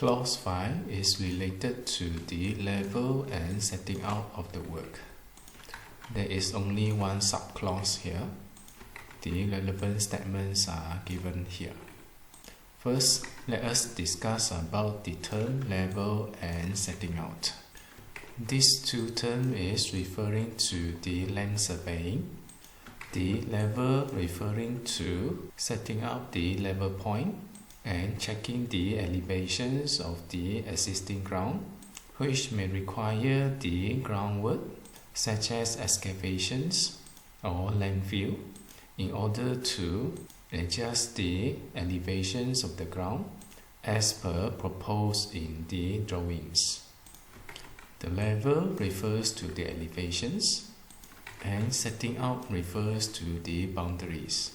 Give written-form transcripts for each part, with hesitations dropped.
Clause 5 is related to the level and setting out of the work. There is only one subclause here. The relevant statements are given here. First, let us discuss about the term level and setting out. These two terms is referring to the land surveying. The level referring to setting out the level point and checking the elevations of the existing ground, which may require the groundwork such as excavations or landfill in order to adjust the elevations of the ground as per proposed in the drawings. The level refers to the elevations and setting out refers to the boundaries.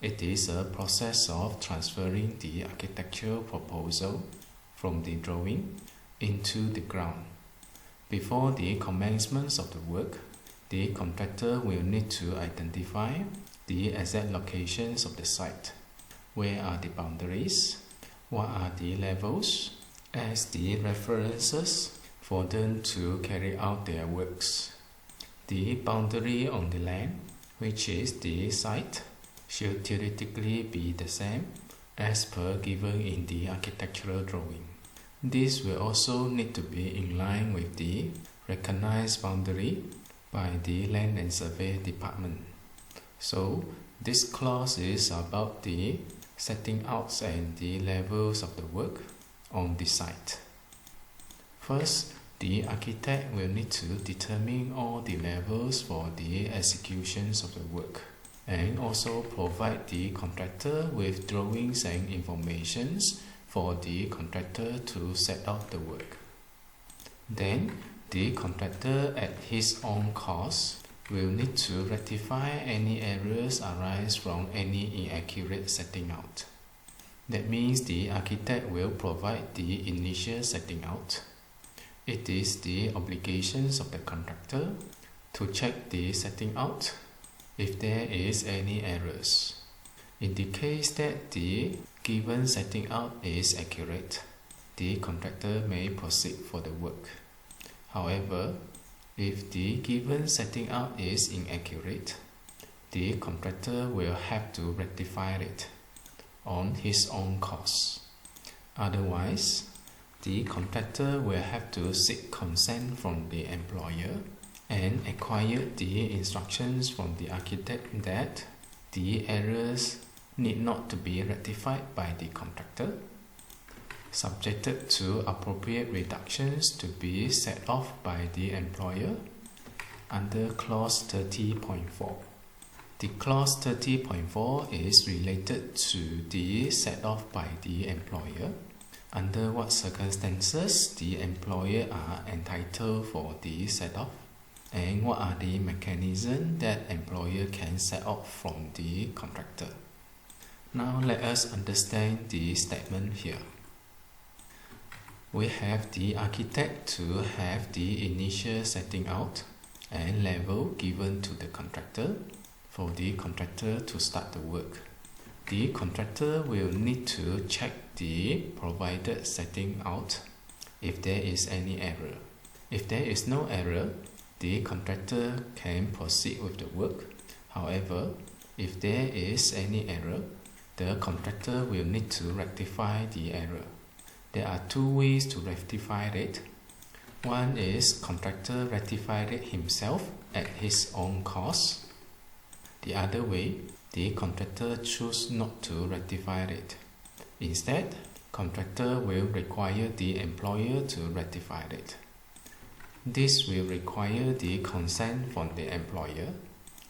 It is a process of transferring the architectural proposal from the drawing into the ground. Before the commencement of the work, the contractor will need to identify the exact locations of the site. Where are the boundaries? What are the levels? As the references for them to carry out their works. The boundary on the land, which is the site, should theoretically be the same as per given in the architectural drawing. This will also need to be in line with the recognized boundary by the Land and Survey Department. So, this clause is about the setting out and the levels of the work on the site. First, the architect will need to determine all the levels for the executions of the work and also provide the contractor with drawings and informations for the contractor to set out the work. Then, the contractor at his own cost will need to rectify any errors arise from any inaccurate setting out. That means the architect will provide the initial setting out. It is the obligations of the contractor to check the setting out if there is any errors. In the case that the given setting out is accurate, the contractor may proceed for the work. However, if the given setting out is inaccurate, the contractor will have to rectify it on his own cost. Otherwise, the contractor will have to seek consent from the employer and acquire the instructions from the architect that the errors need not to be rectified by the contractor, subjected to appropriate reductions to be set off by the employer under clause 30.4. The clause 30.4 is related to the set off by the employer, under what circumstances the employer are entitled for the set off, and what are the mechanisms that employer can set off from the contractor. Now let us understand the statement here. We have the architect to have the initial setting out and level given to the contractor for the contractor to start the work. The contractor will need to check the provided setting out if there is any error. If there is no error, the contractor can proceed with the work. However, if there is any error, the contractor will need to rectify the error. There are two ways to rectify it. One is contractor rectify it himself at his own cost. The other way, the contractor choose not to rectify it. Instead, contractor will require the employer to rectify it. This will require the consent from the employer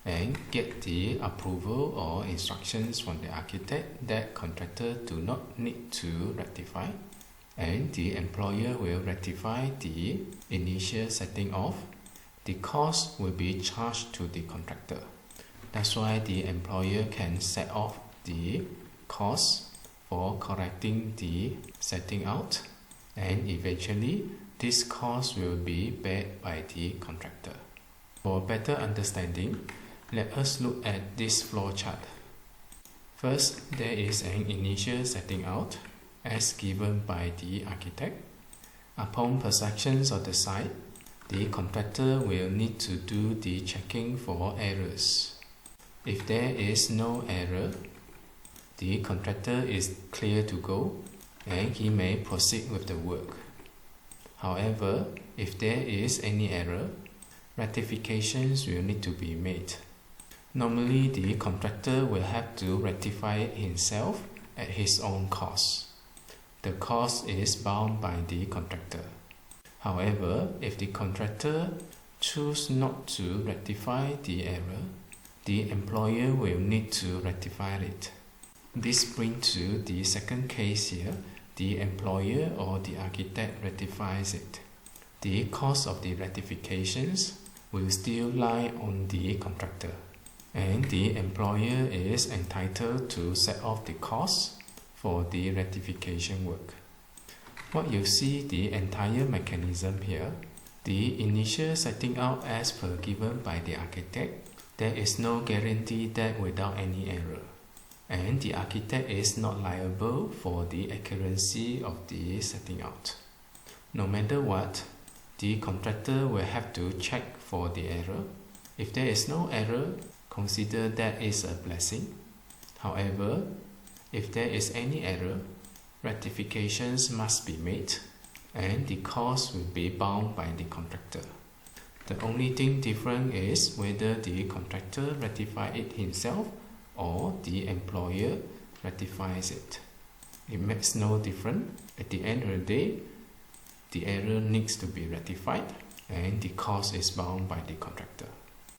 and get the approval or instructions from the architect that contractor do not need to rectify, and the employer will rectify the initial setting off. The cost will be charged to the contractor. That's why the employer can set off the cost for correcting the setting out, and eventually this cost will be paid by the contractor. For better understanding, let us look at this flow chart. First, there is an initial setting out as given by the architect. Upon perceptions of the site, the contractor will need to do the checking for errors. If there is no error, the contractor is clear to go and he may proceed with the work. However, if there is any error, rectifications will need to be made. Normally, the contractor will have to rectify it himself at his own cost. The cost is bound by the contractor. However, if the contractor chooses not to rectify the error, the employer will need to rectify it. This brings to the second case here. The employer or the architect rectifies it. The cost of the rectifications will still lie on the contractor, and the employer is entitled to set off the cost for the rectification work. What you see the entire mechanism here, the initial setting out as per given by the architect, there is no guarantee that without any error, and the architect is not liable for the accuracy of the setting out. No matter what, the contractor will have to check for the error. If there is no error, consider that is a blessing. However, if there is any error, rectifications must be made and the cost will be bound by the contractor. The only thing different is whether the contractor rectifies it himself or the employer rectifies it. It makes no difference. At the end of the day, the error needs to be rectified and the cost is bound by the contractor.